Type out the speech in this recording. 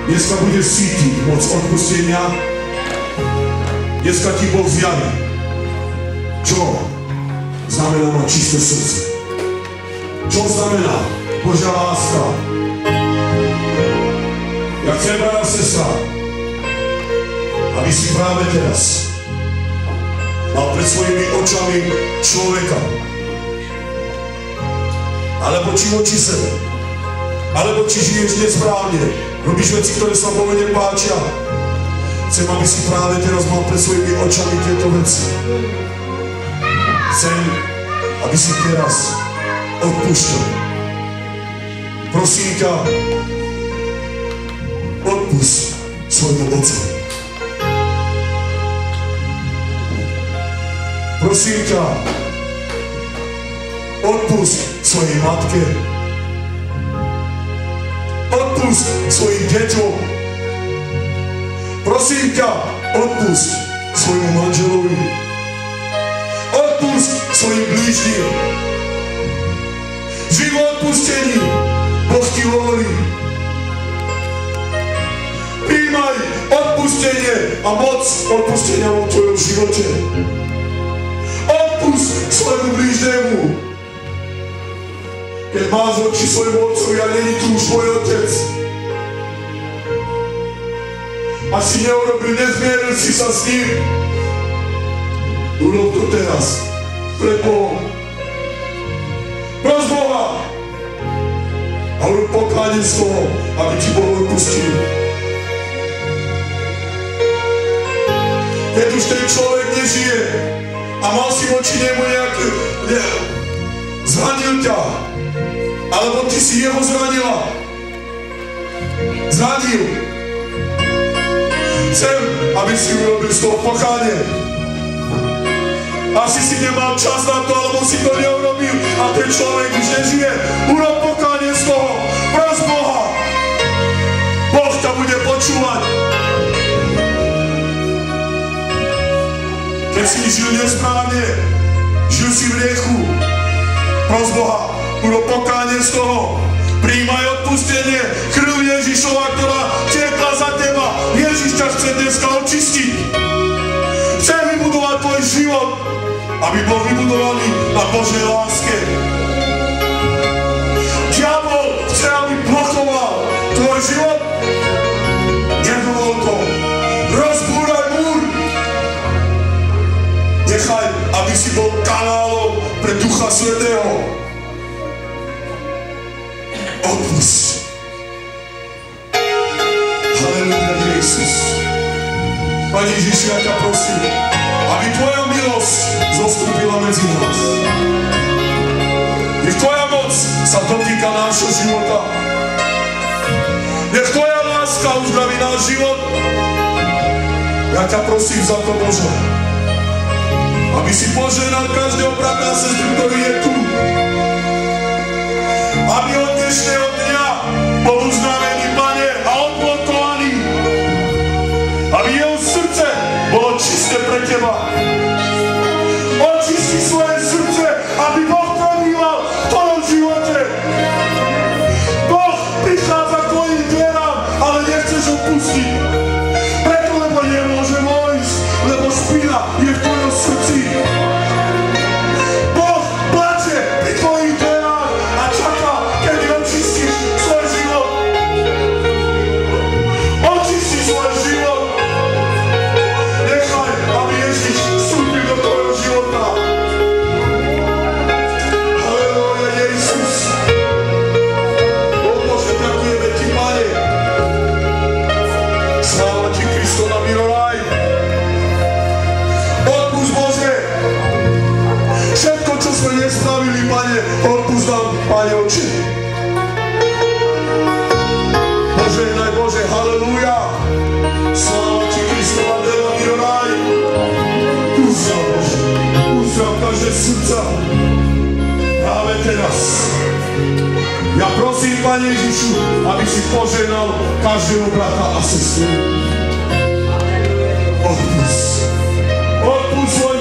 Dneska budeš cítiť moc odpustenia. Dneska ti Boh zjaví, čo znamená mať čisté srdce. Čo znamená Božia láska. Ja chcem, brať a sestra, aby si práve teraz mal pred svojimi očami človeka. Alebo či voči sebe. Alebo či žiješ nesprávne. Robíš veci, ktoré sa Bohu nepáčia. Chcem, aby si práve teraz mal pred svojimi očami tieto veci. Chcem, aby si teraz odpúšťal. Prosím ťa, odpusť svojmu otcovi. Prosím ťa, odpusť svojej matke. Odpusť svojim deťom. Prosím ťa, odpusť svojmu manželovi. Odpusť svojim blížnym. Žij v odpustení. Boh ti hovorí. Príjmaj odpustenie a moc odpustenia vo tvojom živote. Odpusť svojmu blížnemu. Keď máš oči svojmu otcovi a není tu už tvoj otec. A si neurobil, nezmieril si sa s ním. Urob to teraz. Pred Bohom. Pros Boha. A urob pokánie z toho, aby ti Boh odpustil. Keď už ten človek nežije a mal si voči nemu nejaký... zranil ťa. Alebo ty si jeho zranila. Zranil. Chcem, aby si urobil z toho pokánie. Asi si nemal čas na to, alebo si to neurobil a ten človek už nežije. Urob pokánie z toho. Pros Boha. Boh ťa bude počúvať. Keď si žil nesprávne, žil si v hriechu. Pros Boha. Urob pokánie z toho. Príjmaj odpustenie. Krv Ježišova, ktorá tiekla za teba. Ježiš ťa chce dneska očistiť. Chce vybudovať tvoj život, aby bol vybudovaný na Božej láske. Diabol chce, aby blokoval tvoj život. Nedovol to. Rozbúraj múr. Nechaj, aby si bol kanálom pre Ducha Svätého. Odpusť. Halelujá, Jezus. Pane Ježiši, ja ťa prosím, aby tvoja milosť zostúpila medzi nás. Nech tvoja moc sa dotýka nášho života. Nech tvoja láska uzdraví náš život. Ja ťa prosím za to, Bože, aby si požehnal každého brata a sestru, ktorý je tu. Aby od dnešného dňa bol uzdravený, Pane, a odblokovaný. Aby jeho srdce bolo čisté pre teba. Očisti svoje srdce, aby Boh prebýval v tvojom živote. Boh prichádza k tvojim dverám, ale nechceš ho pustiť. Preto, lebo nemôže vojsť, lebo špina je v tvojom srdci. Boh plače pri tvojich dverách a čaká, kedy očistíš svoj život. Očisti svoj život. Nechaj, aby Ježiš vstúpil do tvojho života. Halelujá, Jezus. O Bože, ďakujeme ti, Pane. Sláva ti, Kristo, na miloraj. Odpusť, Bože. Všetko, čo sme nespravili, Pane, odpusť nám, Pane Oče. Požehnaj, Bože, halelujá. Sláva ti, Kristo, na miloraj. Uzdrav, Bože. Uzdrav každé srdca. Práve teraz. Ja prosím, Pane Ježišu, aby si požehnal každého brata a sestru. Odpusť. Odpusť svoj